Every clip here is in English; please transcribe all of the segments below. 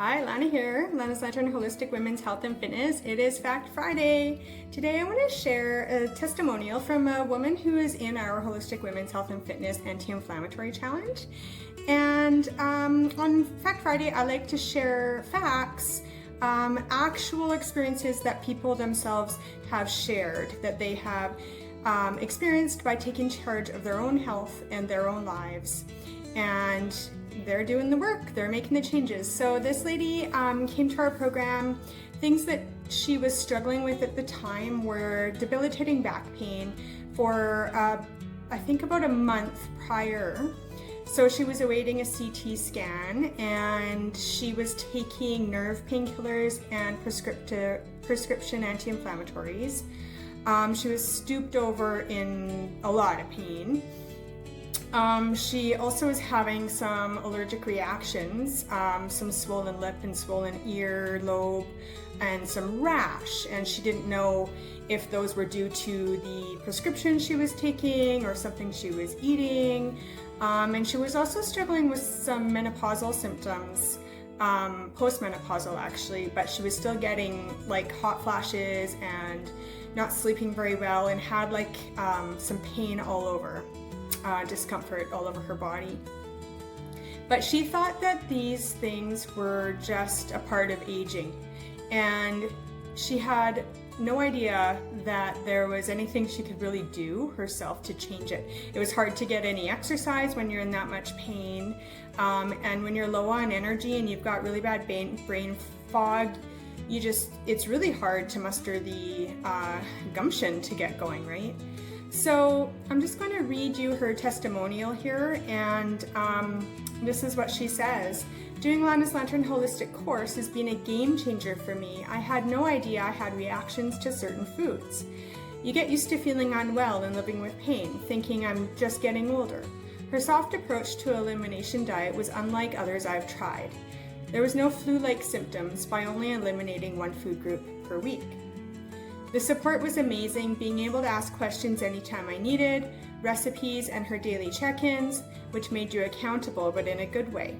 Hi, Lana here, Lana's Lantern Holistic Women's Health and Fitness. It is Fact Friday. Today I want to share a testimonial from a woman who is in our Holistic Women's Health and Fitness Anti-Inflammatory Challenge. And on Fact Friday, I like to share facts, actual experiences that people themselves have shared, that they have experienced by taking charge of their own health and their own lives. And they're doing the work, they're making the changes. So this lady came to our program. Things that she was struggling with at the time were debilitating back pain for I think about a month prior. So she was awaiting a CT scan and she was taking nerve painkillers and prescription anti-inflammatories. She was stooped over in a lot of pain. She also was having some allergic reactions, some swollen lip and swollen ear lobe, and some rash. And she didn't know if those were due to the prescription she was taking or something she was eating. And she was also struggling with some menopausal symptoms, postmenopausal actually, but she was still getting like hot flashes and not sleeping very well and had like some pain all over. Discomfort all over her body. But she thought that these things were just a part of aging, and she had no idea that there was anything she could really do herself to change it. It was hard to get any exercise when you're in that much pain, and when you're low on energy and you've got really bad brain fog, it's really hard to muster the gumption to get going, right? So I'm just going to read you her testimonial here, and this is what she says. Doing Lana's Lantern Holistic course has been a game changer for me. I had no idea I had reactions to certain foods. You get used to feeling unwell and living with pain, thinking I'm just getting older. Her soft approach to elimination diet was unlike others I've tried. There was no flu-like symptoms by only eliminating one food group per week. The support was amazing, being able to ask questions anytime I needed, recipes, and her daily check-ins, which made you accountable, but in a good way.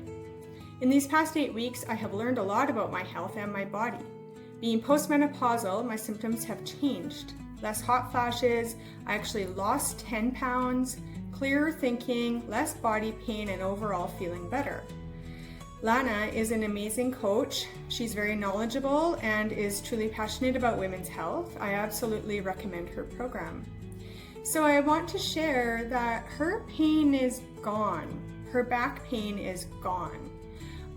In these past 8 weeks, I have learned a lot about my health and my body. Being postmenopausal, my symptoms have changed. Less hot flashes, I actually lost 10 pounds, clearer thinking, less body pain, and overall feeling better. Lana is an amazing coach. She's very knowledgeable and is truly passionate about women's health. I absolutely recommend her program. So I want to share that her pain is gone. Her back pain is gone.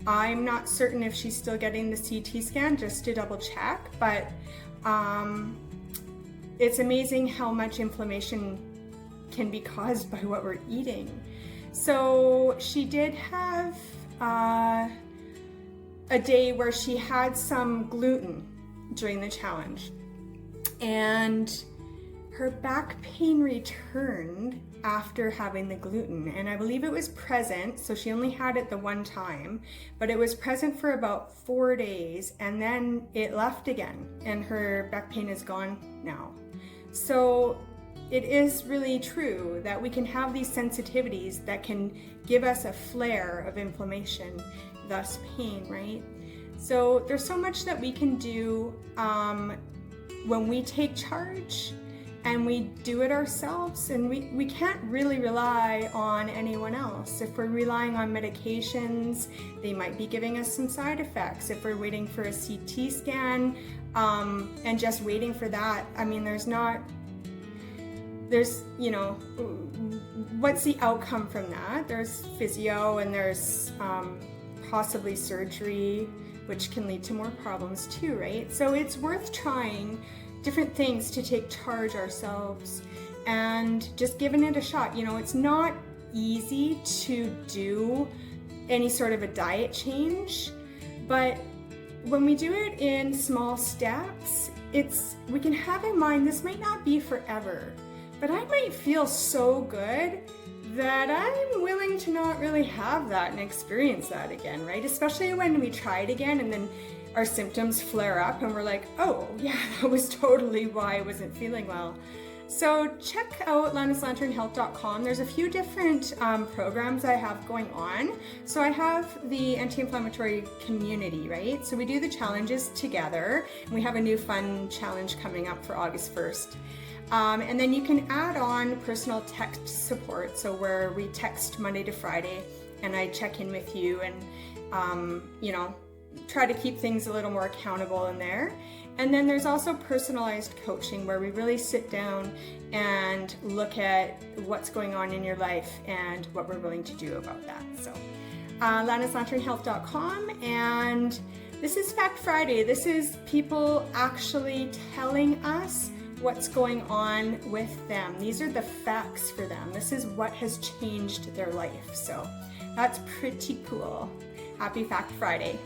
I'm not certain if she's still getting the CT scan, just to double check, but it's amazing how much inflammation can be caused by what we're eating. So she did have a day where she had some gluten during the challenge, and her back pain returned after having the gluten, and I believe it was present, so she only had it the one time, but it was present for about 4 days, and then it left again, and her back pain is gone now. So it is really true that we can have these sensitivities that can give us a flare of inflammation, thus pain, right? So there's so much that we can do when we take charge and we do it ourselves, and we can't really rely on anyone else. If we're relying on medications, they might be giving us some side effects. If we're waiting for a CT scan and just waiting for that, I mean, what's the outcome from that? There's physio and there's possibly surgery, which can lead to more problems too, right? So it's worth trying different things to take charge ourselves and just giving it a shot. It's not easy to do any sort of a diet change, but when we do it in small steps, we can have in mind this might not be forever. But I might feel so good that I'm willing to not really have that and experience that again, right? Especially when we try it again and then our symptoms flare up and we're like, oh yeah, that was totally why I wasn't feeling well. So check out lanasLanternHealth.com. There's a few different programs I have going on. So I have the anti-inflammatory community, right? So we do the challenges together. And we have a new fun challenge coming up for August 1st. And then you can add on personal text support. So where we text Monday to Friday and I check in with you and, try to keep things a little more accountable in there. And then there's also personalized coaching where we really sit down and look at what's going on in your life and what we're willing to do about that. So lanasLanternHealth.com, and this is Fact Friday. This is people actually telling us what's going on with them. These are the facts for them. This is what has changed their life. So that's pretty cool. Happy Fact Friday.